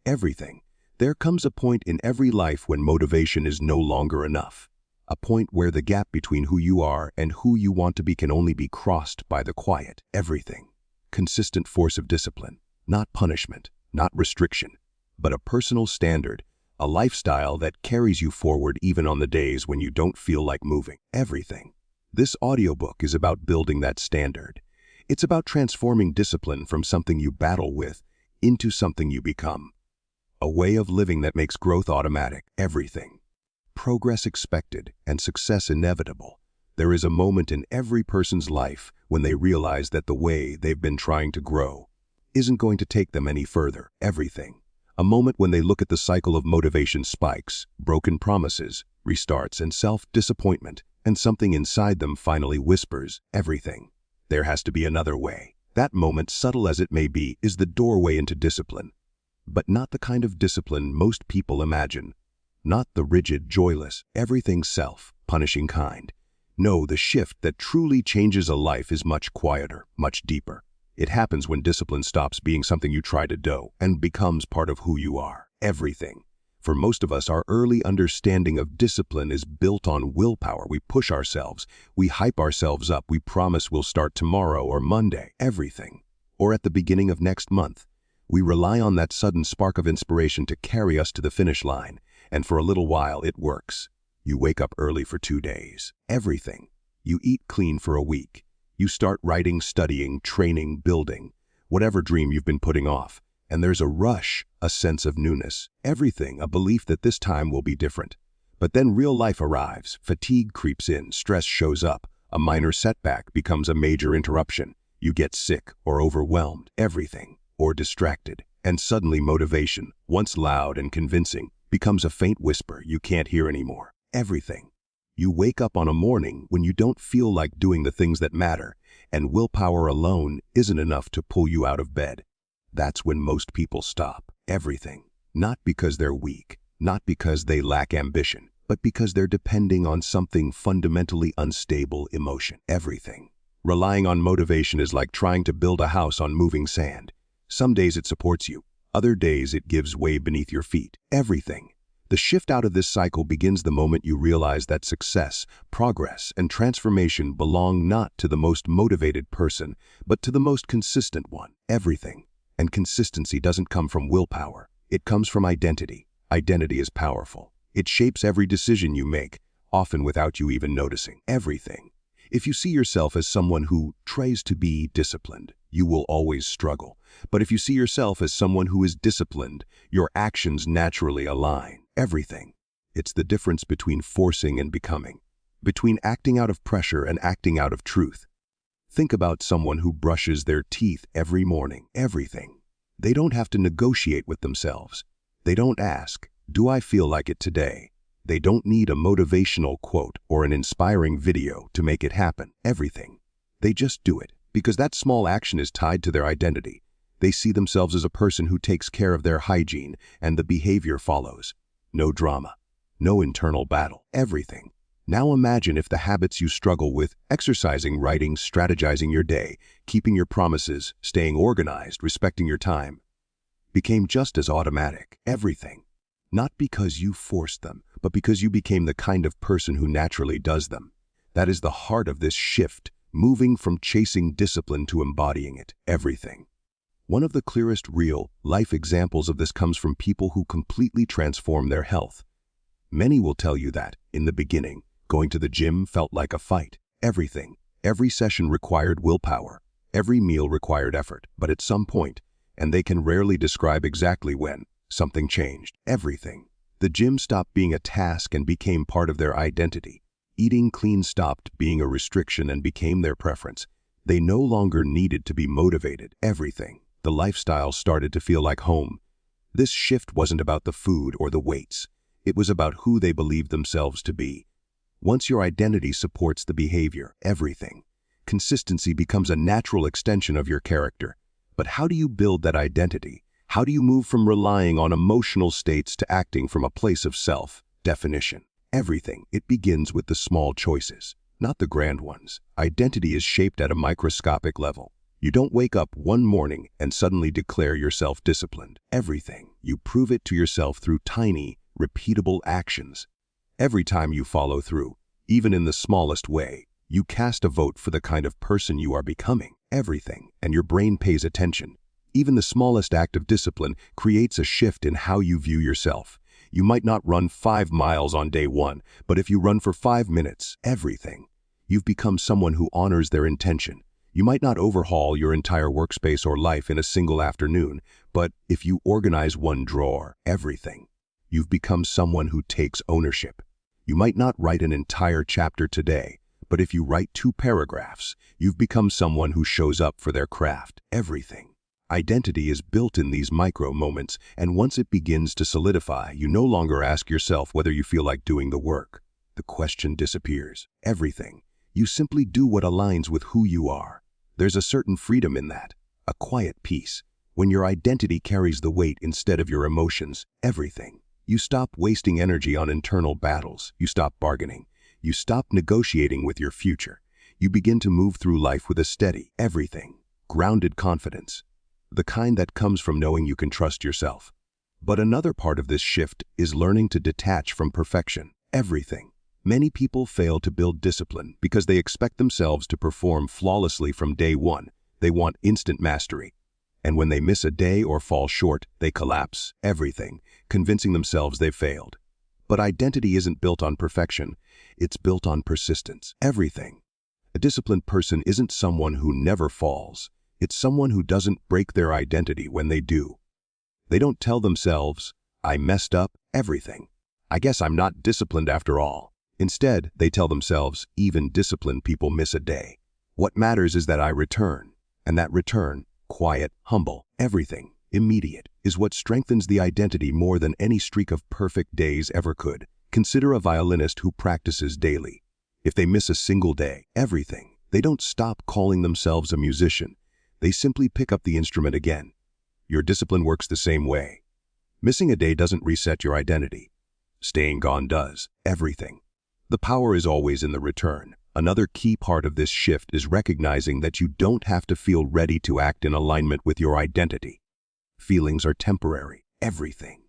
everything. There comes a point in every life when motivation is no longer enough. A point where the gap between who you are and who you want to be can only be crossed by the quiet, everything. Consistent force of discipline, not punishment, not restriction, but a personal standard, a lifestyle that carries you forward even on the days when you don't feel like moving. Everything. This audiobook is about building that standard. It's about transforming discipline from something you battle with into something you become. A way of living that makes growth automatic. Everything. Progress expected and success inevitable. There is a moment in every person's life when they realize that the way they've been trying to grow isn't going to take them any further. Everything. A moment when they look at the cycle of motivation spikes, broken promises, restarts, and self-disappointment, and something inside them finally whispers, everything. There has to be another way. That moment, subtle as it may be, is the doorway into discipline. But not the kind of discipline most people imagine. Not the rigid, joyless, everything self-punishing kind. No, the shift that truly changes a life is much quieter, much deeper. It happens when discipline stops being something you try to do and becomes part of who you are. Everything. For most of us, our early understanding of discipline is built on willpower. We push ourselves, we hype ourselves up, we promise we'll start tomorrow or Monday. Everything. Or at the beginning of next month. We rely on that sudden spark of inspiration to carry us to the finish line, and for a little while it works. You wake up early for 2 days. Everything. You eat clean for a week. You start writing, studying, training, building, whatever dream you've been putting off. And there's a rush, a sense of newness. Everything, a belief that this time will be different. But then real life arrives. Fatigue creeps in, stress shows up. A minor setback becomes a major interruption. You get sick or overwhelmed. Everything. Or distracted. And suddenly motivation, once loud and convincing, becomes a faint whisper you can't hear anymore. Everything. You wake up on a morning when you don't feel like doing the things that matter, and willpower alone isn't enough to pull you out of bed. That's when most people stop. Everything. Not because they're weak, not because they lack ambition, but because they're depending on something fundamentally unstable: emotion. Everything. Relying on motivation is like trying to build a house on moving sand. Some days it supports you, other days it gives way beneath your feet. Everything. The shift out of this cycle begins the moment you realize that success, progress, and transformation belong not to the most motivated person, but to the most consistent one. Everything. And consistency doesn't come from willpower. It comes from identity. Identity is powerful. It shapes every decision you make, often without you even noticing. Everything. If you see yourself as someone who tries to be disciplined, you will always struggle. But if you see yourself as someone who is disciplined, your actions naturally align. Everything. It's the difference between forcing and becoming, between acting out of pressure and acting out of truth. Think about someone who brushes their teeth every morning. Everything. They don't have to negotiate with themselves. They don't ask, "Do I feel like it today?" They don't need a motivational quote or an inspiring video to make it happen. Everything. They just do it, because that small action is tied to their identity. They see themselves as a person who takes care of their hygiene, and the behavior follows. No drama. No internal battle. Everything. Now imagine if the habits you struggle with, exercising, writing, strategizing your day, keeping your promises, staying organized, respecting your time, became just as automatic. Everything. Not because you forced them, but because you became the kind of person who naturally does them. That is the heart of this shift, moving from chasing discipline to embodying it. Everything. One of the clearest real-life examples of this comes from people who completely transform their health. Many will tell you that, in the beginning, going to the gym felt like a fight. Everything. Every session required willpower. Every meal required effort. But at some point, and they can rarely describe exactly when, something changed. Everything. The gym stopped being a task and became part of their identity. Eating clean stopped being a restriction and became their preference. They no longer needed to be motivated. Everything. The lifestyle started to feel like home. This shift wasn't about the food or the weights. It was about who they believed themselves to be. Once your identity supports the behavior, everything, consistency becomes a natural extension of your character. But how do you build that identity? How do you move from relying on emotional states to acting from a place of self-definition? Everything. It begins with the small choices, not the grand ones. Identity is shaped at a microscopic level. You don't wake up one morning and suddenly declare yourself disciplined. Everything. You prove it to yourself through tiny, repeatable actions. Every time you follow through, even in the smallest way, you cast a vote for the kind of person you are becoming. Everything. And your brain pays attention. Even the smallest act of discipline creates a shift in how you view yourself. You might not run 5 miles on day 1, but if you run for 5 minutes, everything. You've become someone who honors their intention. You might not overhaul your entire workspace or life in a single afternoon, but if you organize one drawer, everything. You've become someone who takes ownership. You might not write an entire chapter today, but if you write 2 paragraphs, you've become someone who shows up for their craft. Everything. Identity is built in these micro moments, and once it begins to solidify, you no longer ask yourself whether you feel like doing the work. The question disappears. Everything. You simply do what aligns with who you are. There's a certain freedom in that, a quiet peace, when your identity carries the weight instead of your emotions. Everything. You stop wasting energy on internal battles. You stop bargaining. You stop negotiating with your future. You begin to move through life with a steady, grounded confidence. The kind that comes from knowing you can trust yourself. But another part of this shift is learning to detach from perfection. Everything. Many people fail to build discipline because they expect themselves to perform flawlessly from day 1. They want instant mastery. And when they miss a day or fall short, they collapse. Everything, convincing themselves they've failed. But identity isn't built on perfection. It's built on persistence. Everything. A disciplined person isn't someone who never falls. It's someone who doesn't break their identity when they do. They don't tell themselves, I messed up. Everything. I guess I'm not disciplined after all. Instead, they tell themselves, even disciplined people miss a day. What matters is that I return. And that return, quiet, humble, everything, immediate, is what strengthens the identity more than any streak of perfect days ever could. Consider a violinist who practices daily. If they miss a single day, everything, they don't stop calling themselves a musician. They simply pick up the instrument again. Your discipline works the same way. Missing a day doesn't reset your identity. Staying gone does. Everything. The power is always in the return. Another key part of this shift is recognizing that you don't have to feel ready to act in alignment with your identity. Feelings are temporary. Everything.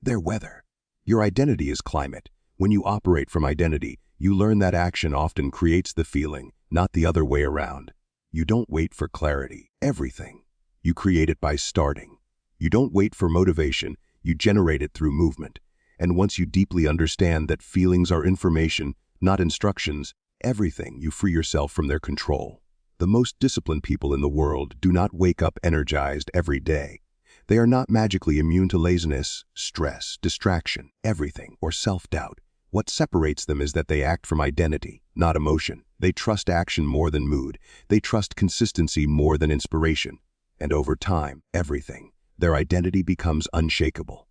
They're weather. Your identity is climate. When you operate from identity, you learn that action often creates the feeling, not the other way around. You don't wait for clarity. Everything. You create it by starting. You don't wait for motivation. You generate it through movement. And once you deeply understand that feelings are information, not instructions, everything, you free yourself from their control. The most disciplined people in the world do not wake up energized every day. They are not magically immune to laziness, stress, distraction, everything, or self-doubt. What separates them is that they act from identity, not emotion. They trust action more than mood. They trust consistency more than inspiration. And over time, everything, their identity becomes unshakable.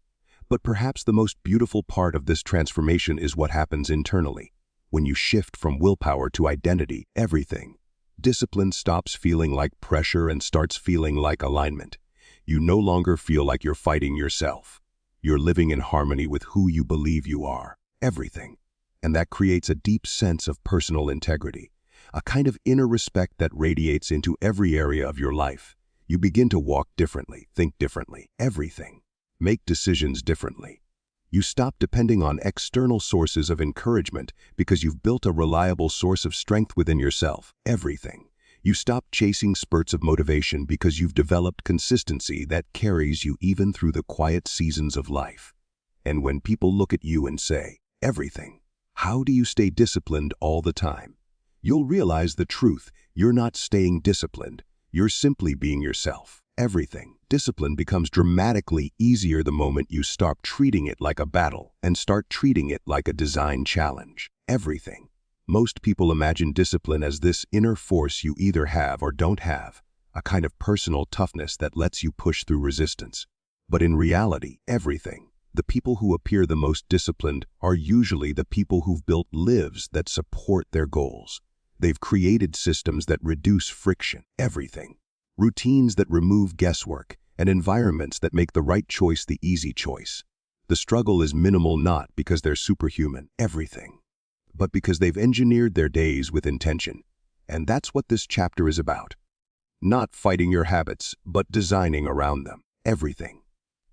But perhaps the most beautiful part of this transformation is what happens internally. When you shift from willpower to identity, everything, discipline stops feeling like pressure and starts feeling like alignment. You no longer feel like you're fighting yourself. You're living in harmony with who you believe you are. Everything. And that creates a deep sense of personal integrity, a kind of inner respect that radiates into every area of your life. You begin to walk differently, think differently, everything. Make decisions differently. You stop depending on external sources of encouragement because you've built a reliable source of strength within yourself. Everything. You stop chasing spurts of motivation because you've developed consistency that carries you even through the quiet seasons of life. And when people look at you and say, everything, how do you stay disciplined all the time? You'll realize the truth. You're not staying disciplined. You're simply being yourself. Everything. Discipline becomes dramatically easier the moment you stop treating it like a battle and start treating it like a design challenge. Everything. Most people imagine discipline as this inner force you either have or don't have, a kind of personal toughness that lets you push through resistance. But in reality, everything. The people who appear the most disciplined are usually the people who've built lives that support their goals. They've created systems that reduce friction. Everything. Routines that remove guesswork, and environments that make the right choice the easy choice. The struggle is minimal not because they're superhuman, everything, but because they've engineered their days with intention. And that's what this chapter is about. Not fighting your habits, but designing around them. Everything.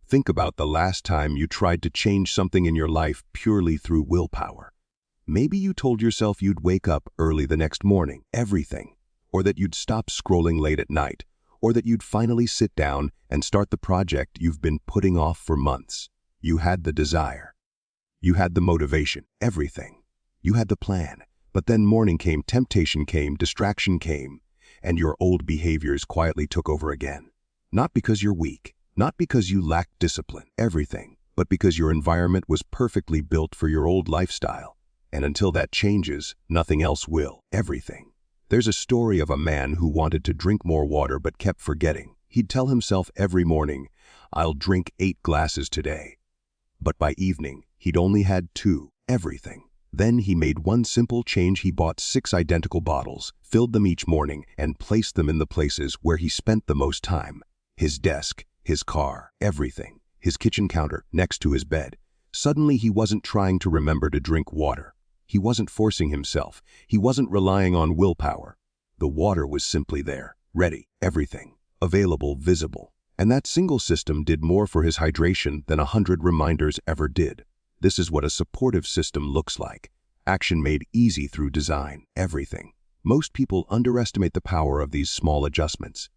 Think about the last time you tried to change something in your life purely through willpower. Maybe you told yourself you'd wake up early the next morning. Everything. Or that you'd stop scrolling late at night. Or that you'd finally sit down and start the project you've been putting off for months. You had the desire. You had the motivation. Everything. You had the plan. But then morning came, temptation came, distraction came, and your old behaviors quietly took over again. Not because you're weak, not because you lacked discipline, everything, but because your environment was perfectly built for your old lifestyle. And until that changes, nothing else will. Everything. There's a story of a man who wanted to drink more water but kept forgetting. He'd tell himself every morning, "I'll drink 8 glasses today." But by evening, he'd only had 2. Everything. Then he made one simple change. He bought 6 identical bottles, filled them each morning, and placed them in the places where he spent the most time. His desk, his car, everything. His kitchen counter, next to his bed. Suddenly he wasn't trying to remember to drink water. He wasn't forcing himself. He wasn't relying on willpower. The water was simply there, ready, everything, available, visible. And that single system did more for his hydration than 100 reminders ever did. This is what a supportive system looks like. Action made easy through design. Everything. Most people underestimate the power of these small adjustments.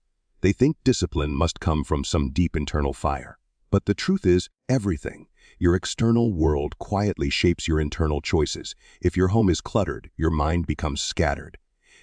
They think discipline must come from some deep internal fire. But the truth is, everything. Your external world quietly shapes your internal choices. If your home is cluttered, your mind becomes scattered.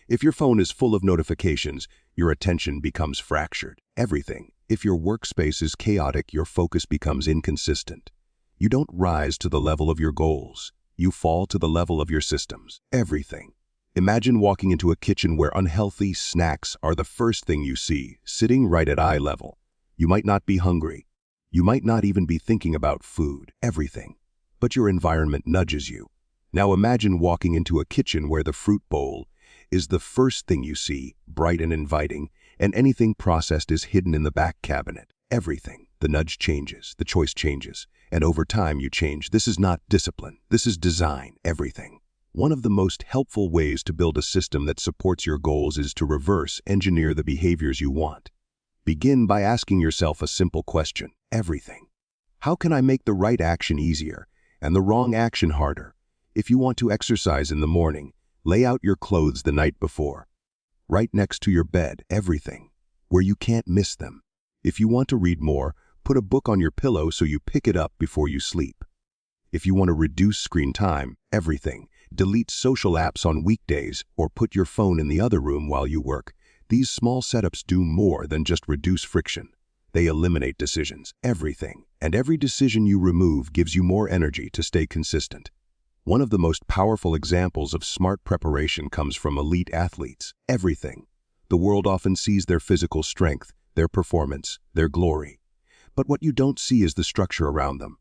If your phone is full of notifications, your attention becomes fractured. Everything. If your workspace is chaotic, your focus becomes inconsistent. You don't rise to the level of your goals. You fall to the level of your systems. Everything. Imagine walking into a kitchen where unhealthy snacks are the first thing you see, sitting right at eye level. You might not be hungry. You might not even be thinking about food. Everything. But your environment nudges you. Now imagine walking into a kitchen where the fruit bowl is the first thing you see, bright and inviting, and anything processed is hidden in the back cabinet. Everything. The nudge changes, the choice changes, and over time you change. This is not discipline. This is design. Everything. One of the most helpful ways to build a system that supports your goals is to reverse engineer the behaviors you want. Begin by asking yourself a simple question. Everything. How can I make the right action easier and the wrong action harder? If you want to exercise in the morning, lay out your clothes the night before. Right next to your bed. Everything. Where you can't miss them. If you want to read more, put a book on your pillow so you pick it up before you sleep. If you want to reduce screen time, everything. Delete social apps on weekdays or put your phone in the other room while you work. These small setups do more than just reduce friction. They eliminate decisions. Everything. And every decision you remove gives you more energy to stay consistent. One of the most powerful examples of smart preparation comes from elite athletes. Everything. The world often sees their physical strength, their performance, their glory. But what you don't see is the structure around them.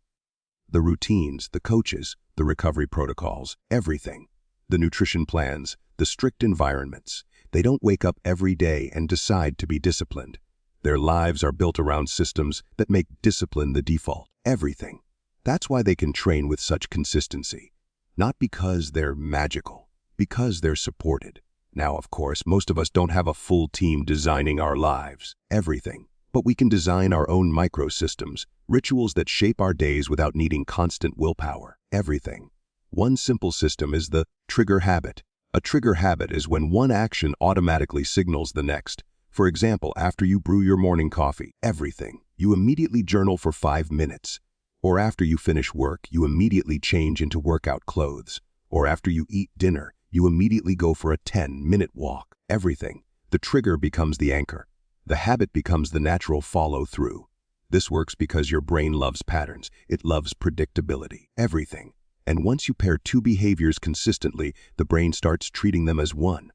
The routines, the coaches, the recovery protocols, everything. The nutrition plans, the strict environments. They don't wake up every day and decide to be disciplined. Their lives are built around systems that make discipline the default. Everything. That's why they can train with such consistency. Not because they're magical, because they're supported. Now, of course, most of us don't have a full team designing our lives. Everything. But we can design our own microsystems, rituals that shape our days without needing constant willpower. Everything. One simple system is the trigger habit. A trigger habit is when one action automatically signals the next. For example, after you brew your morning coffee, everything. You immediately journal for 5 minutes. Or after you finish work, you immediately change into workout clothes. Or after you eat dinner, you immediately go for a 10-minute walk. Everything. The trigger becomes the anchor. The habit becomes the natural follow-through. This works because your brain loves patterns. It loves predictability. Everything. And once you pair 2 behaviors consistently, the brain starts treating them as one.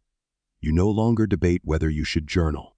You no longer debate whether you should journal.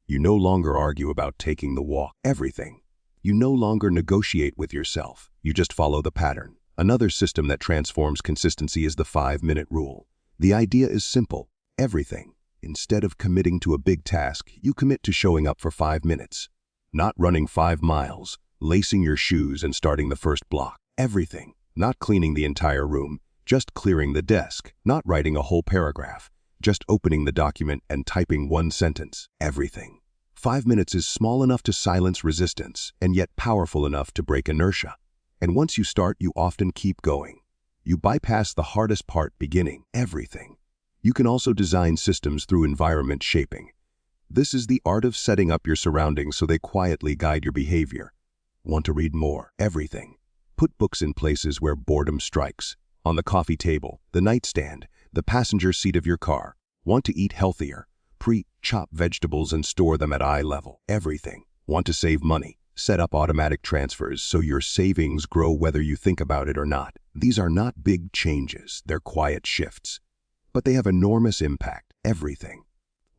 You no longer argue about taking the walk. Everything. You no longer negotiate with yourself. You just follow the pattern. Another system that transforms consistency is the 5-minute rule. The idea is simple. Everything. Instead of committing to a big task, you commit to showing up for 5 minutes. Not running 5 miles, lacing your shoes and starting the first block. Everything. Not cleaning the entire room, just clearing the desk. Not writing a whole paragraph, just opening the document and typing one sentence, everything. 5 minutes is small enough to silence resistance and yet powerful enough to break inertia. And once you start, you often keep going. You bypass the hardest part, beginning, everything. You can also design systems through environment shaping. This is the art of setting up your surroundings so they quietly guide your behavior. Want to read more? Everything. Put books in places where boredom strikes. On the coffee table, the nightstand, the passenger seat of your car. Want to eat healthier? Pre-chop vegetables and store them at eye level. Everything. Want to save money? Set up automatic transfers so your savings grow whether you think about it or not. These are not big changes, they're quiet shifts. But they have enormous impact. Everything.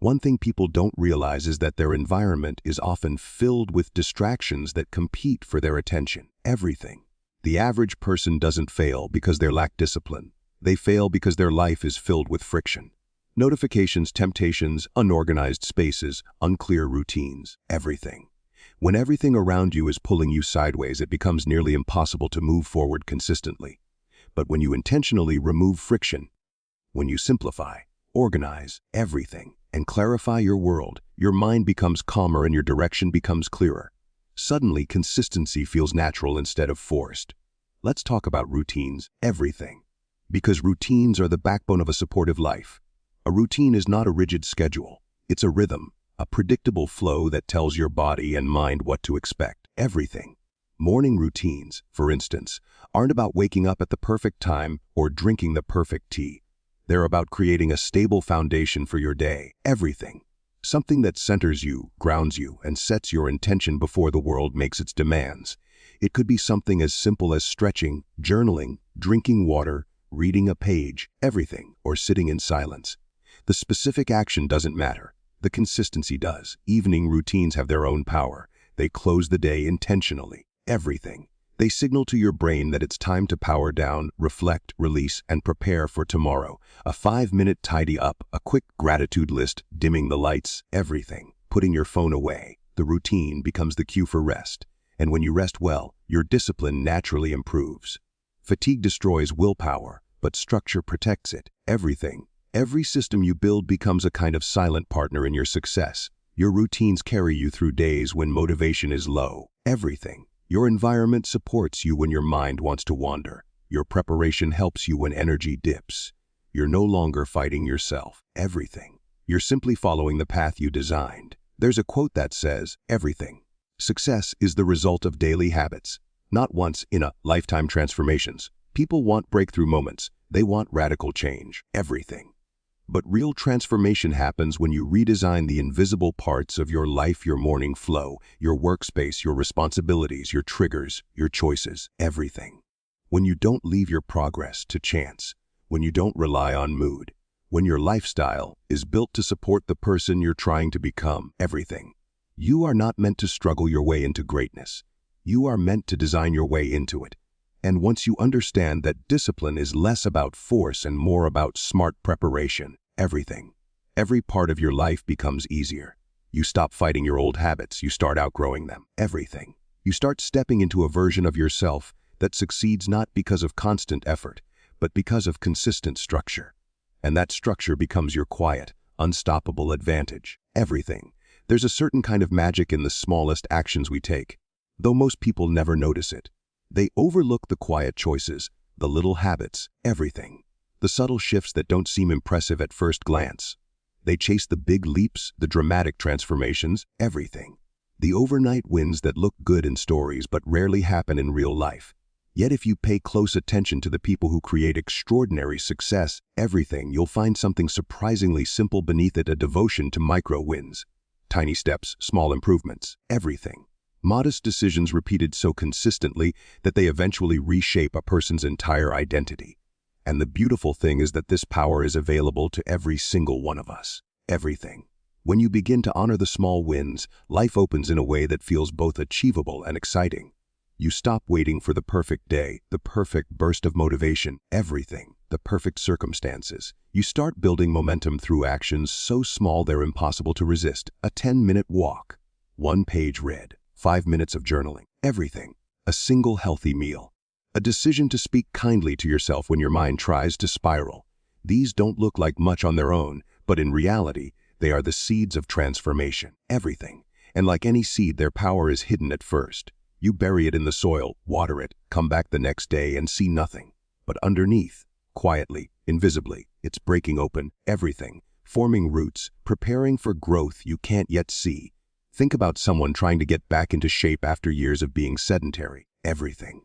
One thing people don't realize is that their environment is often filled with distractions that compete for their attention. Everything. The average person doesn't fail because they lack discipline. They fail because their life is filled with friction. Notifications, temptations, unorganized spaces, unclear routines. Everything. When everything around you is pulling you sideways, it becomes nearly impossible to move forward consistently. But when you intentionally remove friction, when you simplify, organize everything, and clarify your world, your mind becomes calmer and your direction becomes clearer. Suddenly, consistency feels natural instead of forced. Let's talk about routines, everything. Because routines are the backbone of a supportive life. A routine is not a rigid schedule. It's a rhythm, a predictable flow that tells your body and mind what to expect. Everything. Morning routines, for instance, aren't about waking up at the perfect time or drinking the perfect tea. They're about creating a stable foundation for your day. Everything. Something that centers you, grounds you, and sets your intention before the world makes its demands. It could be something as simple as stretching, journaling, drinking water, reading a page, everything, or sitting in silence. The specific action doesn't matter. The consistency does. Evening routines have their own power. They close the day intentionally. Everything. They signal to your brain that it's time to power down, reflect, release, and prepare for tomorrow. A 5-minute tidy up, a quick gratitude list, dimming the lights, everything. Putting your phone away. The routine becomes the cue for rest. And when you rest well, your discipline naturally improves. Fatigue destroys willpower, but structure protects it. Everything. Every system you build becomes a kind of silent partner in your success. Your routines carry you through days when motivation is low. Everything. Your environment supports you when your mind wants to wander. Your preparation helps you when energy dips. You're no longer fighting yourself. Everything. You're simply following the path you designed. There's a quote that says, everything. Success is the result of daily habits, not once in a lifetime transformations. People want breakthrough moments. They want radical change. Everything. But real transformation happens when you redesign the invisible parts of your life, your morning flow, your workspace, your responsibilities, your triggers, your choices, everything. When you don't leave your progress to chance, when you don't rely on mood, when your lifestyle is built to support the person you're trying to become, everything. You are not meant to struggle your way into greatness. You are meant to design your way into it. And once you understand that discipline is less about force and more about smart preparation, everything, every part of your life becomes easier. You stop fighting your old habits, you start outgrowing them. Everything. You start stepping into a version of yourself that succeeds not because of constant effort, but because of consistent structure. And that structure becomes your quiet, unstoppable advantage. Everything. There's a certain kind of magic in the smallest actions we take, though most people never notice it. They overlook the quiet choices, the little habits, everything. The subtle shifts that don't seem impressive at first glance. They chase the big leaps, the dramatic transformations, everything. The overnight wins that look good in stories but rarely happen in real life. Yet if you pay close attention to the people who create extraordinary success, everything, you'll find something surprisingly simple beneath it, a devotion to micro wins. Tiny steps, small improvements, everything. Modest decisions repeated so consistently that they eventually reshape a person's entire identity. And the beautiful thing is that this power is available to every single one of us. Everything. When you begin to honor the small wins, life opens in a way that feels both achievable and exciting. You stop waiting for the perfect day, the perfect burst of motivation, everything, the perfect circumstances. You start building momentum through actions so small they're impossible to resist. A 10-minute walk, 1 page read, 5 minutes of journaling, everything. A single healthy meal. A decision to speak kindly to yourself when your mind tries to spiral. These don't look like much on their own, But in reality, they are the seeds of transformation. Everything. And like any seed, their power is hidden at first. You bury it in the soil, water it, come back the next day and see nothing. But underneath, quietly, invisibly, it's breaking open, everything, forming roots, preparing for growth you can't yet see. Think about someone trying to get back into shape after years of being sedentary. Everything.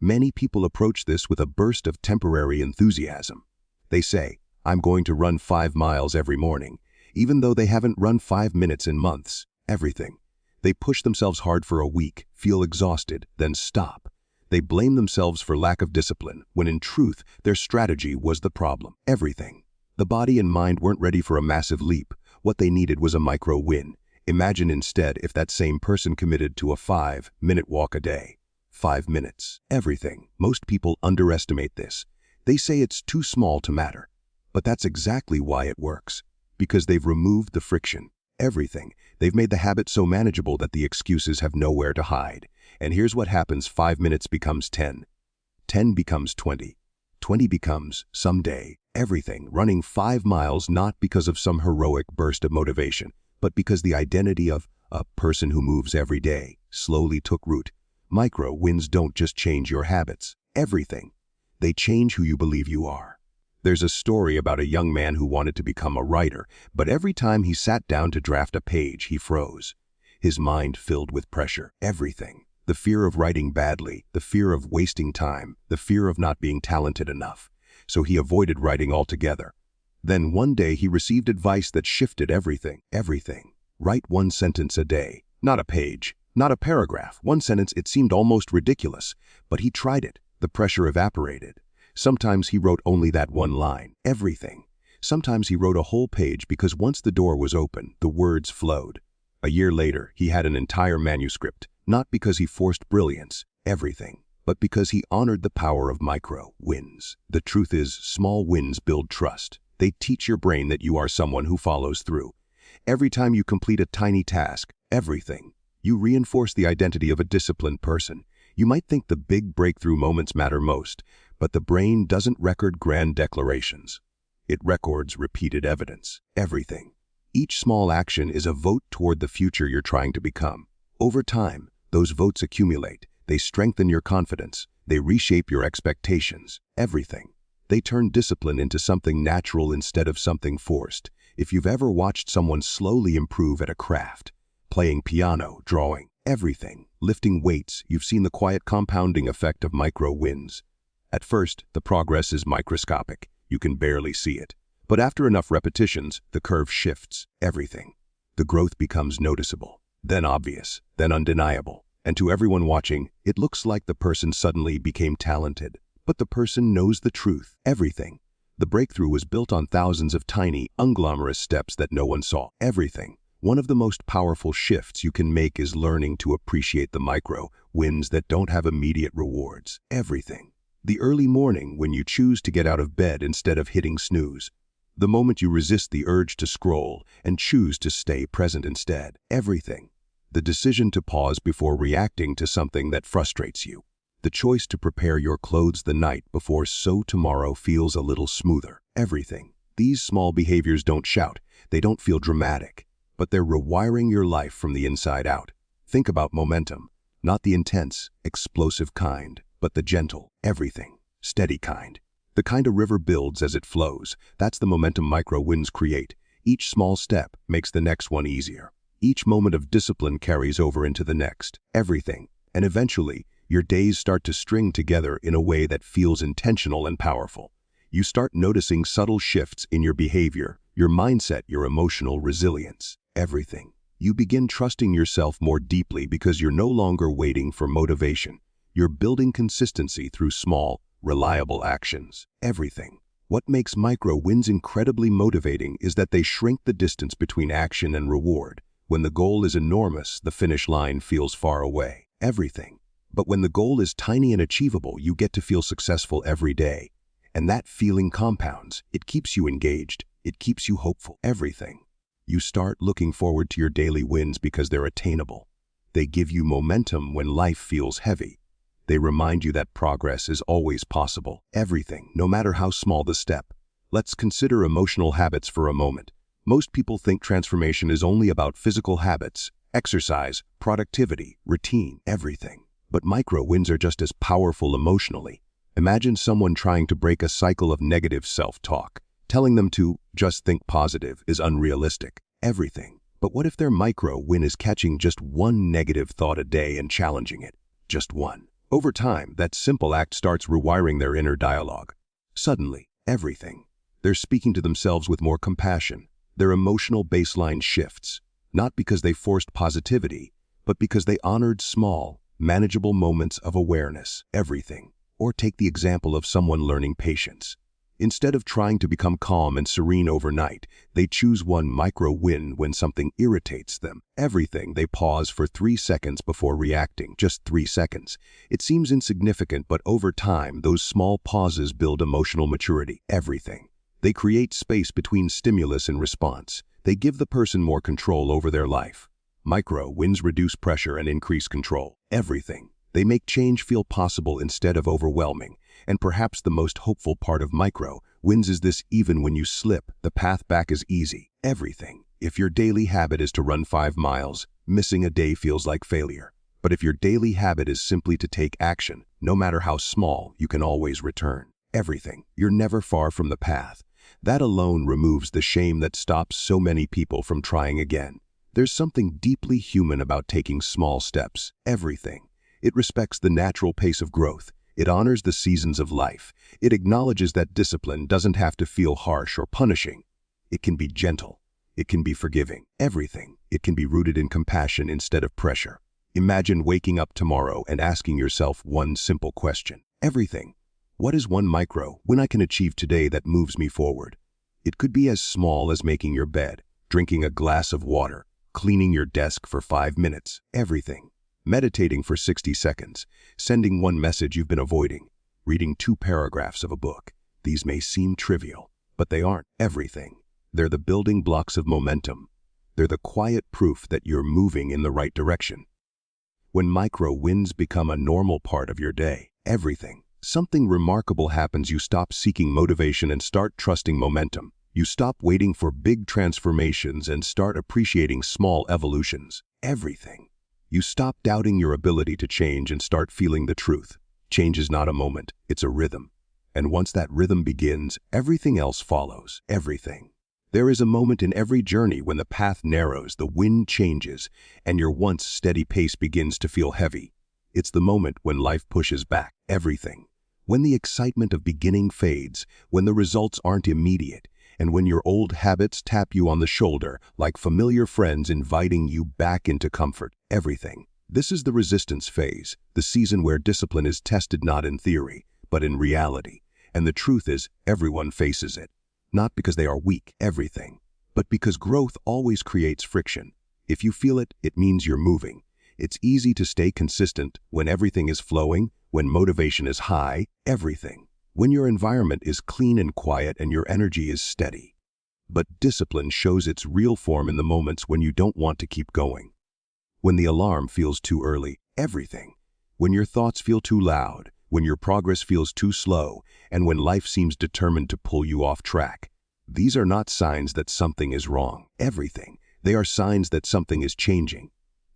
Many people approach this with a burst of temporary enthusiasm. They say, I'm going to run 5 miles every morning, even though they haven't run 5 minutes in months. Everything. They push themselves hard for a week, feel exhausted, then stop. They blame themselves for lack of discipline, when in truth, their strategy was the problem. Everything. The body and mind weren't ready for a massive leap. What they needed was a micro win. Imagine instead if that same person committed to a 5-minute walk a day. 5 minutes. Everything. Most people underestimate this. They say it's too small to matter. But that's exactly why it works. Because they've removed the friction. Everything. They've made the habit so manageable that the excuses have nowhere to hide. And here's what happens: 5 minutes becomes 10. 10 becomes 20. 20 becomes, someday, everything. Running 5 miles not because of some heroic burst of motivation, but because the identity of a person who moves every day slowly took root. Micro wins don't just change your habits. Everything. They change who you believe you are. There's a story about a young man who wanted to become a writer, but every time he sat down to draft a page, he froze. His mind filled with pressure. Everything. The fear of writing badly, the fear of wasting time, the fear of not being talented enough. So he avoided writing altogether. Then one day he received advice that shifted everything. Everything. Write 1 sentence a day. Not a page, not a paragraph. 1 sentence. It seemed almost ridiculous, but he tried it. The pressure evaporated. Sometimes he wrote only that 1 line. Everything. Sometimes he wrote a whole page because once the door was open, the words flowed. A year later, he had an entire manuscript, not because he forced brilliance, everything, but because he honored the power of micro wins. The truth is, small wins build trust. They teach your brain that you are someone who follows through. Every time you complete a tiny task, everything, you reinforce the identity of a disciplined person. You might think the big breakthrough moments matter most, but the brain doesn't record grand declarations. It records repeated evidence. Everything. Each small action is a vote toward the future you're trying to become. Over time, those votes accumulate. They strengthen your confidence. They reshape your expectations. Everything. They turn discipline into something natural instead of something forced. If you've ever watched someone slowly improve at a craft, playing piano, drawing, everything, lifting weights, you've seen the quiet compounding effect of micro wins. At first, the progress is microscopic. You can barely see it. But after enough repetitions, the curve shifts. Everything. The growth becomes noticeable, then obvious, then undeniable. And to everyone watching, it looks like the person suddenly became talented. But the person knows the truth. Everything. The breakthrough was built on thousands of tiny, unglamorous steps that no one saw. Everything. One of the most powerful shifts you can make is learning to appreciate the micro wins that don't have immediate rewards. Everything. The early morning when you choose to get out of bed instead of hitting snooze. The moment you resist the urge to scroll and choose to stay present instead. Everything. The decision to pause before reacting to something that frustrates you. The choice to prepare your clothes the night before so tomorrow feels a little smoother. Everything. These small behaviors don't shout. They don't feel dramatic. But they're rewiring your life from the inside out. Think about momentum. Not the intense, explosive kind, but the gentle, everything, steady kind. The kind a river builds as it flows. That's the momentum micro wins create. Each small step makes the next one easier. Each moment of discipline carries over into the next. Everything. And eventually, your days start to string together in a way that feels intentional and powerful. You start noticing subtle shifts in your behavior, your mindset, your emotional resilience. Everything. You begin trusting yourself more deeply because you're no longer waiting for motivation. You're building consistency through small, reliable actions. Everything. What makes micro wins incredibly motivating is that they shrink the distance between action and reward. When the goal is enormous, the finish line feels far away. Everything. But when the goal is tiny and achievable, you get to feel successful every day. And that feeling compounds. It keeps you engaged. It keeps you hopeful. Everything. You start looking forward to your daily wins because they're attainable. They give you momentum when life feels heavy. They remind you that progress is always possible. Everything, no matter how small the step. Let's consider emotional habits for a moment. Most people think transformation is only about physical habits, exercise, productivity, routine, everything. But micro wins are just as powerful emotionally. Imagine someone trying to break a cycle of negative self-talk. Telling them to just think positive is unrealistic. Everything. But what if their micro win is catching just one negative thought a day and challenging it? Just one. Over time, that simple act starts rewiring their inner dialogue. Suddenly, everything. They're speaking to themselves with more compassion. Their emotional baseline shifts, not because they forced positivity, but because they honored small, manageable moments of awareness. Everything. Or take the example of someone learning patience. Instead of trying to become calm and serene overnight, they choose one micro win when something irritates them. Everything. They pause for 3 seconds before reacting, just 3 seconds. It seems insignificant, but over time, those small pauses build emotional maturity. Everything. They create space between stimulus and response. They give the person more control over their life. Micro wins reduce pressure and increase control. Everything. They make change feel possible instead of overwhelming. And perhaps the most hopeful part of micro wins is this: even when you slip, the path back is easy. Everything. If your daily habit is to run 5 miles, missing a day feels like failure. But if your daily habit is simply to take action, no matter how small, you can always return. Everything. You're never far from the path. That alone removes the shame that stops so many people from trying again. There's something deeply human about taking small steps. Everything. It respects the natural pace of growth. It honors the seasons of life. It acknowledges that discipline doesn't have to feel harsh or punishing. It can be gentle. It can be forgiving. Everything. It can be rooted in compassion instead of pressure. Imagine waking up tomorrow and asking yourself one simple question. Everything. What is one micro win I can achieve today that moves me forward? It could be as small as making your bed, drinking a glass of water, cleaning your desk for 5 minutes. Everything. Meditating for 60 seconds, sending one message you've been avoiding, reading 2 paragraphs of a book. These may seem trivial, but they aren't. Everything. They're the building blocks of momentum. They're the quiet proof that you're moving in the right direction. When micro wins become a normal part of your day, everything. Something remarkable happens. You stop seeking motivation and start trusting momentum. You stop waiting for big transformations and start appreciating small evolutions. Everything. You stop doubting your ability to change and start feeling the truth. Change is not a moment, it's a rhythm. And once that rhythm begins, everything else follows. Everything. There is a moment in every journey when the path narrows, the wind changes, and your once steady pace begins to feel heavy. It's the moment when life pushes back. Everything. When the excitement of beginning fades, when the results aren't immediate, and when your old habits tap you on the shoulder like familiar friends inviting you back into comfort. Everything. This is the resistance phase, the season where discipline is tested not in theory, but in reality. And the truth is, everyone faces it. Not because they are weak. Everything. But because growth always creates friction. If you feel it, it means you're moving. It's easy to stay consistent when everything is flowing, when motivation is high. Everything. When your environment is clean and quiet and your energy is steady. But discipline shows its real form in the moments when you don't want to keep going. When the alarm feels too early. Everything. When your thoughts feel too loud, when your progress feels too slow, and when life seems determined to pull you off track. These are not signs that something is wrong. Everything. They are signs that something is changing.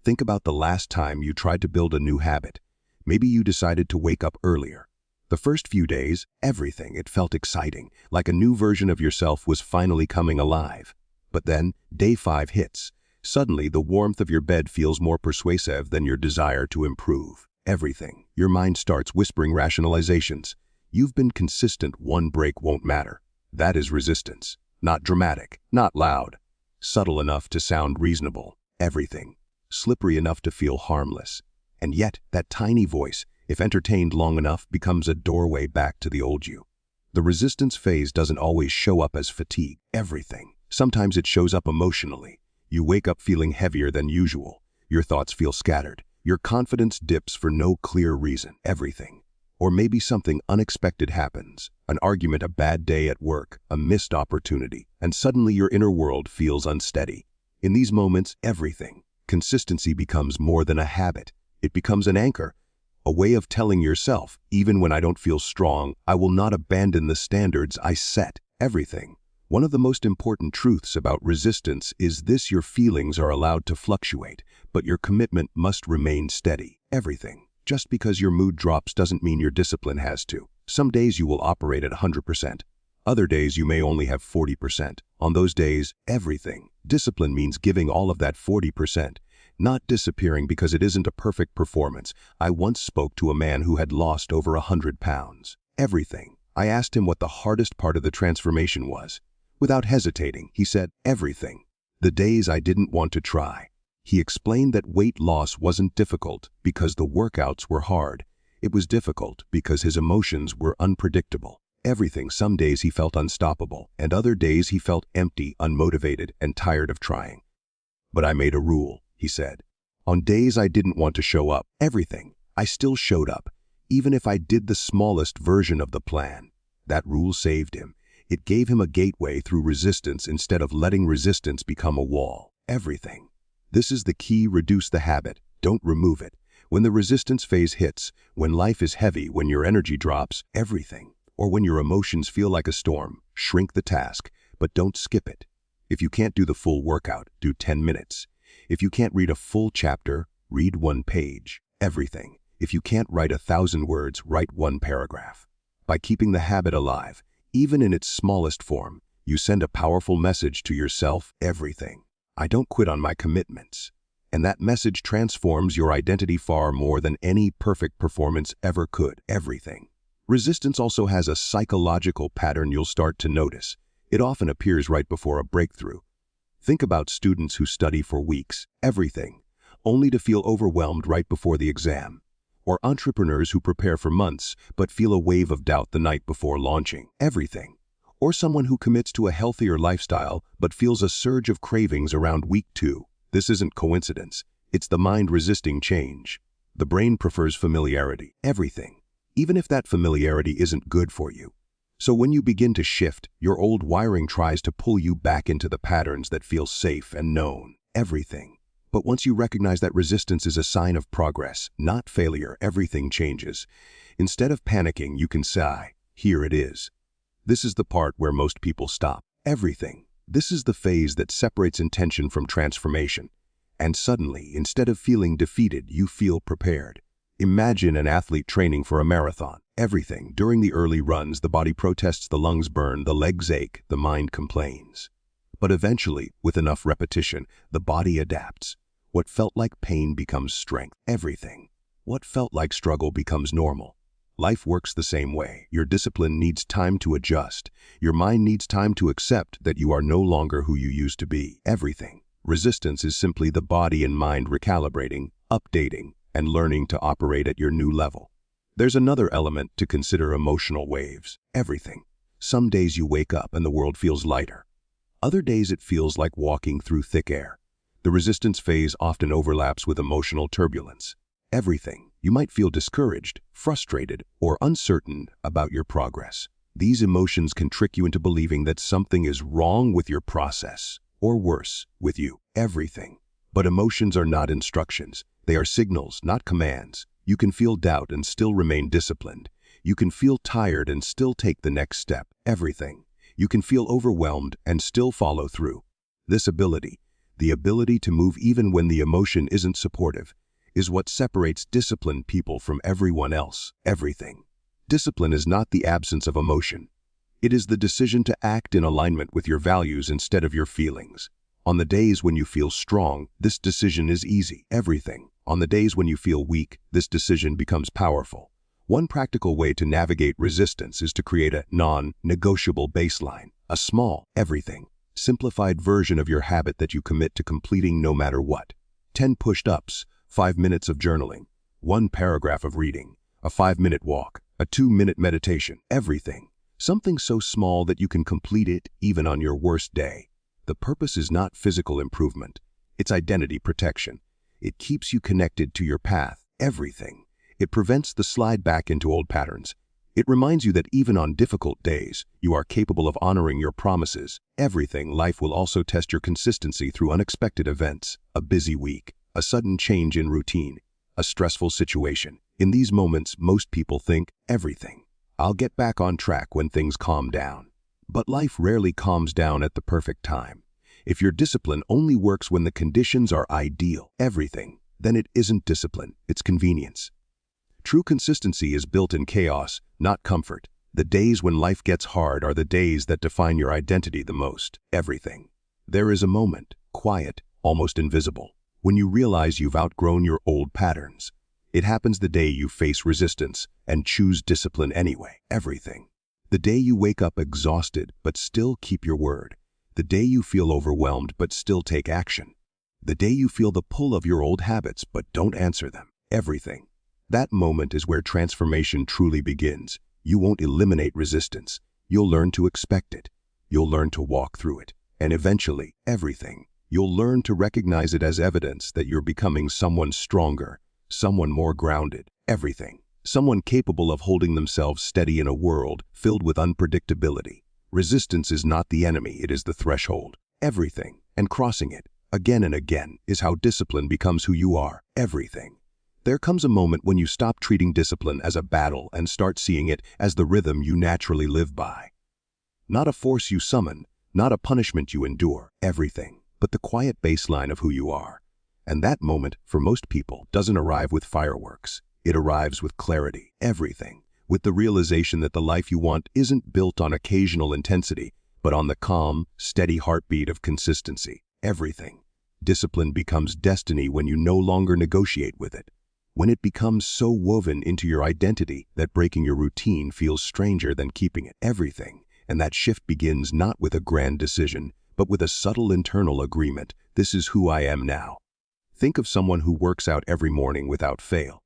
Think about the last time you tried to build a new habit. Maybe you decided to wake up earlier. The first few days, everything, it felt exciting, like a new version of yourself was finally coming alive. But then, day 5 hits. Suddenly, the warmth of your bed feels more persuasive than your desire to improve. Everything. Your mind starts whispering rationalizations. You've been consistent, one break won't matter. That is resistance. Not dramatic, not loud. Subtle enough to sound reasonable. Everything. Slippery enough to feel harmless. And yet, that tiny voice, if entertained long enough, becomes a doorway back to the old you. The resistance phase doesn't always show up as fatigue. Everything. Sometimes it shows up emotionally. You wake up feeling heavier than usual. Your thoughts feel scattered. Your confidence dips for no clear reason. Everything. Or maybe something unexpected happens. An argument, a bad day at work, a missed opportunity, and suddenly your inner world feels unsteady. In these moments, everything. Consistency becomes more than a habit. It becomes an anchor. A way of telling yourself, even when I don't feel strong, I will not abandon the standards I set. Everything. One of the most important truths about resistance is this: your feelings are allowed to fluctuate, but your commitment must remain steady. Everything. Just because your mood drops doesn't mean your discipline has to. Some days you will operate at 100%. Other days you may only have 40%. On those days, everything. Discipline means giving all of that 40%, not disappearing because it isn't a perfect performance. I once spoke to a man who had lost over 100 pounds. Everything. I asked him what the hardest part of the transformation was. Without hesitating, he said, everything. The days I didn't want to try. He explained that weight loss wasn't difficult because the workouts were hard. It was difficult because his emotions were unpredictable. Everything. Some days he felt unstoppable, and other days he felt empty, unmotivated, and tired of trying. But I made a rule, he said. On days I didn't want to show up, everything, I still showed up, even if I did the smallest version of the plan. That rule saved him. It gave him a gateway through resistance instead of letting resistance become a wall. Everything. This is the key: reduce the habit, don't remove it. When the resistance phase hits, when life is heavy, when your energy drops, everything, or when your emotions feel like a storm, shrink the task, but don't skip it. If you can't do the full workout, do 10 minutes. If you can't read a full chapter, read 1 page. Everything. If you can't write 1,000 words, write 1 paragraph. By keeping the habit alive, even in its smallest form, you send a powerful message to yourself: everything. I don't quit on my commitments. And that message transforms your identity far more than any perfect performance ever could. Everything. Resistance also has a psychological pattern you'll start to notice. It often appears right before a breakthrough. Think about students who study for weeks, everything, only to feel overwhelmed right before the exam. Or entrepreneurs who prepare for months but feel a wave of doubt the night before launching. Everything. Or someone who commits to a healthier lifestyle but feels a surge of cravings around week 2. This isn't coincidence. It's the mind resisting change. The brain prefers familiarity. Everything. Even if that familiarity isn't good for you. So when you begin to shift, your old wiring tries to pull you back into the patterns that feel safe and known. Everything. But once you recognize that resistance is a sign of progress, not failure, everything changes. Instead of panicking, you can sigh, here it is. This is the part where most people stop. Everything. This is the phase that separates intention from transformation. And suddenly, instead of feeling defeated, you feel prepared. Imagine an athlete training for a marathon. Everything. During the early runs, the body protests, the lungs burn, the legs ache, the mind complains. But eventually, with enough repetition, the body adapts. What felt like pain becomes strength. Everything. What felt like struggle becomes normal. Life works the same way. Your discipline needs time to adjust. Your mind needs time to accept that you are no longer who you used to be. Everything. Resistance is simply the body and mind recalibrating, updating, and learning to operate at your new level. There's another element to consider: emotional waves. Everything. Some days you wake up and the world feels lighter. Other days it feels like walking through thick air. The resistance phase often overlaps with emotional turbulence. Everything. You might feel discouraged, frustrated, or uncertain about your progress. These emotions can trick you into believing that something is wrong with your process, or worse, with you. Everything. But emotions are not instructions. They are signals, not commands. You can feel doubt and still remain disciplined. You can feel tired and still take the next step. Everything. You can feel overwhelmed and still follow through. This ability, the ability to move even when the emotion isn't supportive, is what separates disciplined people from everyone else. Everything. Discipline is not the absence of emotion. It is the decision to act in alignment with your values instead of your feelings. On the days when you feel strong, this decision is easy. Everything. On the days when you feel weak, this decision becomes powerful. One practical way to navigate resistance is to create a non-negotiable baseline, a small, everything, simplified version of your habit that you commit to completing no matter what. 10 push-ups, 5 minutes of journaling, 1 paragraph of reading, a 5-minute walk, a 2-minute meditation. Everything. Something so small that you can complete it even on your worst day. The purpose is not physical improvement. It's identity protection. It keeps you connected to your path. Everything. It prevents the slide back into old patterns. It reminds you that even on difficult days, you are capable of honoring your promises. Everything. Life will also test your consistency through unexpected events, a busy week, a sudden change in routine, a stressful situation. In these moments, most people think, everything. I'll get back on track when things calm down. But life rarely calms down at the perfect time. If your discipline only works when the conditions are ideal, then it isn't discipline, it's convenience. True consistency is built in chaos, not comfort. The days when life gets hard are the days that define your identity the most. There is a moment, quiet, almost invisible, when you realize you've outgrown your old patterns. It happens the day you face resistance and choose discipline anyway. The day you wake up exhausted but still keep your word. The day you feel overwhelmed but still take action. The day you feel the pull of your old habits but don't answer them. That moment is where transformation truly begins. You won't eliminate resistance. You'll learn to expect it. You'll learn to walk through it. And eventually, you'll learn to recognize it as evidence that you're becoming someone stronger, someone more grounded. Someone capable of holding themselves steady in a world filled with unpredictability. Resistance is not the enemy, it is the threshold. And crossing it, again and again, is how discipline becomes who you are. There comes a moment when you stop treating discipline as a battle and start seeing it as the rhythm you naturally live by. Not a force you summon, not a punishment you endure, but the quiet baseline of who you are. And that moment, for most people, doesn't arrive with fireworks. It arrives with clarity, with the realization that the life you want isn't built on occasional intensity, but on the calm, steady heartbeat of consistency. Discipline becomes destiny when you no longer negotiate with it. When it becomes so woven into your identity that breaking your routine feels stranger than keeping it. And that shift begins not with a grand decision, but with a subtle internal agreement. This is who I am now. Think of someone who works out every morning without fail.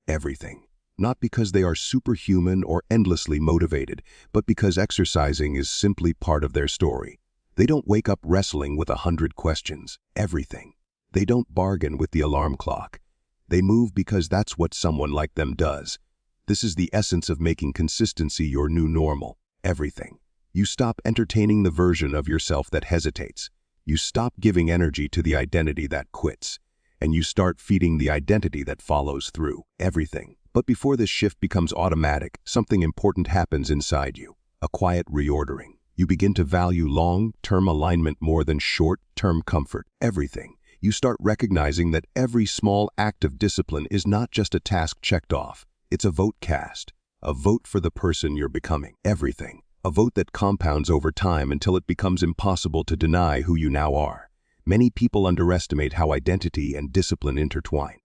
Not because they are superhuman or endlessly motivated, but because exercising is simply part of their story. They don't wake up wrestling with 100 questions. They don't bargain with the alarm clock. They move because that's what someone like them does. This is the essence of making consistency your new normal. You stop entertaining the version of yourself that hesitates. You stop giving energy to the identity that quits. And you start feeding the identity that follows through. But before this shift becomes automatic, something important happens inside you. A quiet reordering. You begin to value long-term alignment more than short-term comfort. You start recognizing that every small act of discipline is not just a task checked off. It's a vote cast. A vote for the person you're becoming. A vote that compounds over time until it becomes impossible to deny who you now are. Many people underestimate how identity and discipline intertwine.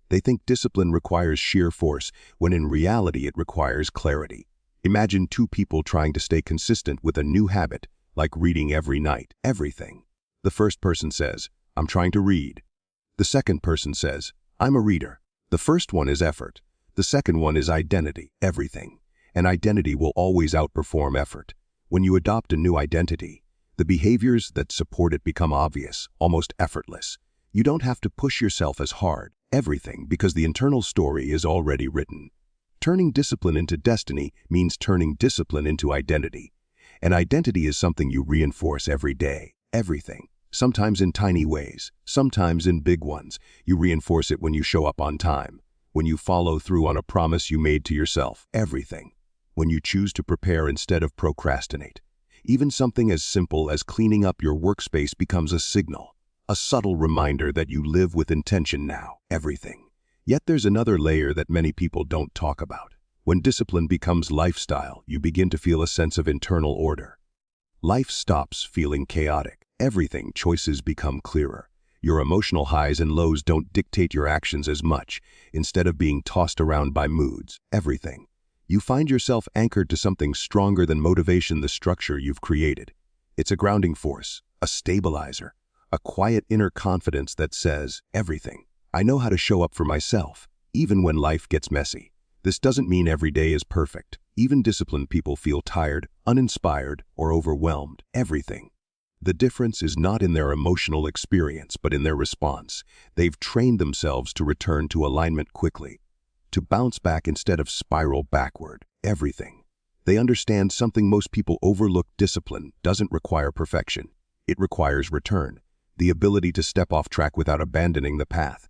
They think discipline requires sheer force, when in reality it requires clarity. Imagine two people trying to stay consistent with a new habit, like reading every night. The first person says, "I'm trying to read." The second person says, "I'm a reader." The first one is effort. The second one is identity. And identity will always outperform effort. When you adopt a new identity, the behaviors that support it become obvious, almost effortless. You don't have to push yourself as hard. Because the internal story is already written. Turning discipline into destiny means turning discipline into identity. And identity is something you reinforce every day. Sometimes in tiny ways, sometimes in big ones. You reinforce it when you show up on time, when you follow through on a promise you made to yourself. When you choose to prepare instead of procrastinate. Even something as simple as cleaning up your workspace becomes a signal. A subtle reminder that you live with intention now. Yet there's another layer that many people don't talk about. When discipline becomes lifestyle, you begin to feel a sense of internal order. Life stops feeling chaotic. Choices become clearer. Your emotional highs and lows don't dictate your actions as much, instead of being tossed around by moods. You find yourself anchored to something stronger than motivation, the structure you've created. It's a grounding force, a stabilizer, a quiet inner confidence that says, I know how to show up for myself, even when life gets messy. This doesn't mean every day is perfect. Even disciplined people feel tired, uninspired, or overwhelmed. The difference is not in their emotional experience, but in their response. They've trained themselves to return to alignment quickly, to bounce back instead of spiral backward. They understand something most people overlook. Discipline doesn't require perfection. It requires return. The ability to step off track without abandoning the path.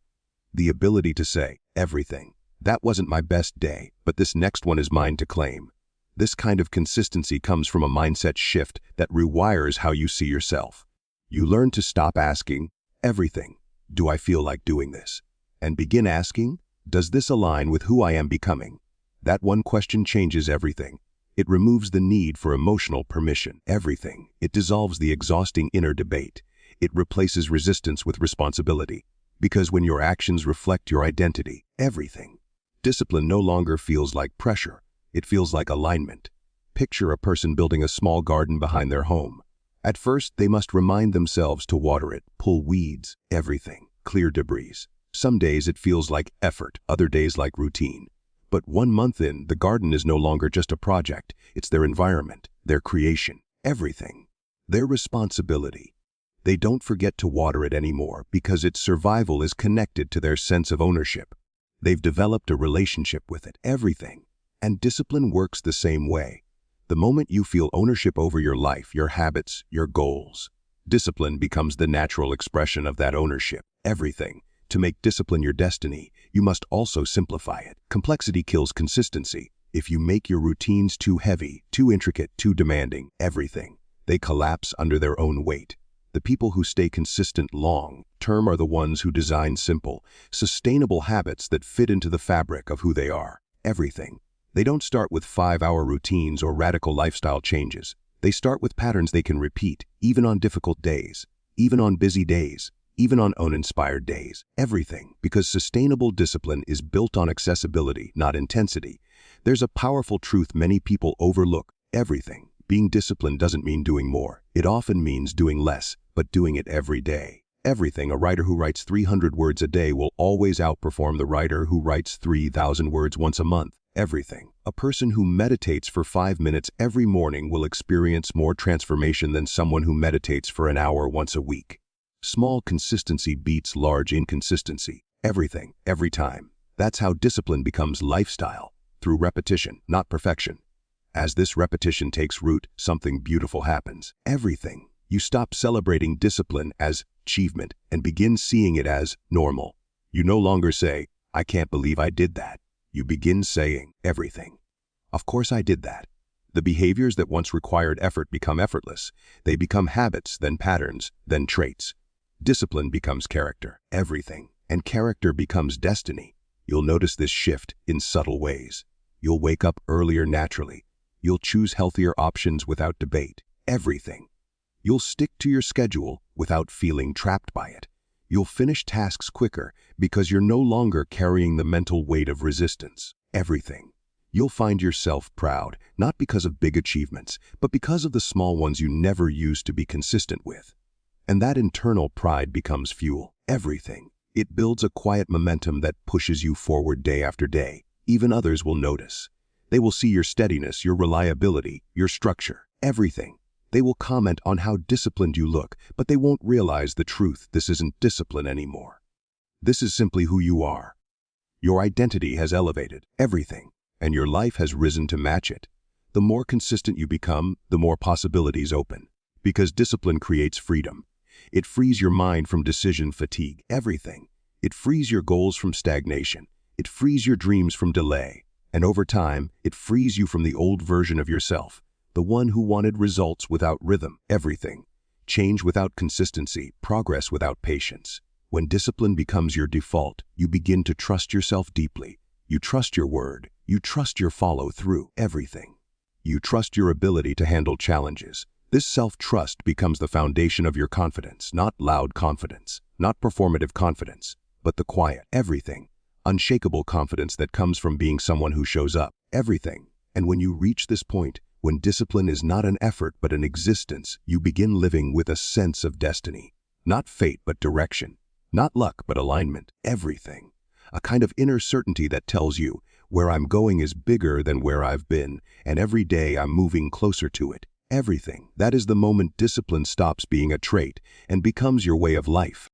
The ability to say, that wasn't my best day, but this next one is mine to claim. This kind of consistency comes from a mindset shift that rewires how you see yourself. You learn to stop asking, everything, do I feel like doing this? And begin asking, does this align with who I am becoming? That one question changes everything. It removes the need for emotional permission. Everything. It dissolves the exhausting inner debate. It replaces resistance with responsibility. Because when your actions reflect your identity, everything. Discipline no longer feels like pressure. It feels like alignment. Picture a person building a small garden behind their home. At first, they must remind themselves to water it, pull weeds, everything, clear debris. Some days it feels like effort, other days like routine. But 1 month in, the garden is no longer just a project. It's their environment, their creation, everything. Their responsibility. They don't forget to water it anymore because its survival is connected to their sense of ownership. They've developed a relationship with it, everything. And discipline works the same way. The moment you feel ownership over your life, your habits, your goals, discipline becomes the natural expression of that ownership, everything. To make discipline your destiny, you must also simplify it. Complexity kills consistency. If you make your routines too heavy, too intricate, too demanding, everything, they collapse under their own weight. The people who stay consistent long-term are the ones who design simple, sustainable habits that fit into the fabric of who they are, everything. They don't start with 5-hour routines or radical lifestyle changes. They start with patterns they can repeat, even on difficult days, even on busy days, even on uninspired days, everything, because sustainable discipline is built on accessibility, not intensity. There's a powerful truth many people overlook, everything. Being disciplined doesn't mean doing more. It often means doing less, but doing it every day. Everything. A writer who writes 300 words a day will always outperform the writer who writes 3,000 words once a month. Everything. A person who meditates for 5 minutes every morning will experience more transformation than someone who meditates for an hour once a week. Small consistency beats large inconsistency. Everything, every time. That's how discipline becomes lifestyle, through repetition, not perfection. As this repetition takes root, something beautiful happens. Everything. You stop celebrating discipline as achievement and begin seeing it as normal. You no longer say, I can't believe I did that. You begin saying, everything. Of course I did that. The behaviors that once required effort become effortless. They become habits, then patterns, then traits. Discipline becomes character, everything, and character becomes destiny. You'll notice this shift in subtle ways. You'll wake up earlier naturally. You'll choose healthier options without debate, everything. You'll stick to your schedule without feeling trapped by it. You'll finish tasks quicker because you're no longer carrying the mental weight of resistance, everything. You'll find yourself proud, not because of big achievements, but because of the small ones you never used to be consistent with. And that internal pride becomes fuel, everything. It builds a quiet momentum that pushes you forward day after day. Even others will notice. They will see your steadiness, your reliability, your structure, everything. They will comment on how disciplined you look, but they won't realize the truth. This isn't discipline anymore. This is simply who you are. Your identity has elevated, everything, and your life has risen to match it. The more consistent you become, the more possibilities open. Because discipline creates freedom. It frees your mind from decision fatigue, everything. It frees your goals from stagnation. It frees your dreams from delay. And over time, it frees you from the old version of yourself, the one who wanted results without rhythm, everything. Change without consistency, progress without patience. When discipline becomes your default, you begin to trust yourself deeply. You trust your word. You trust your follow-through, everything. You trust your ability to handle challenges. This self-trust becomes the foundation of your confidence, not loud confidence, not performative confidence, but the quiet, everything, unshakable confidence that comes from being someone who shows up, everything. And when you reach this point, when discipline is not an effort but an existence, you begin living with a sense of destiny. Not fate but direction. Not luck but alignment, everything. A kind of inner certainty that tells you, where I'm going is bigger than where I've been, and every day I'm moving closer to it. Everything. That is the moment discipline stops being a trait and becomes your way of life.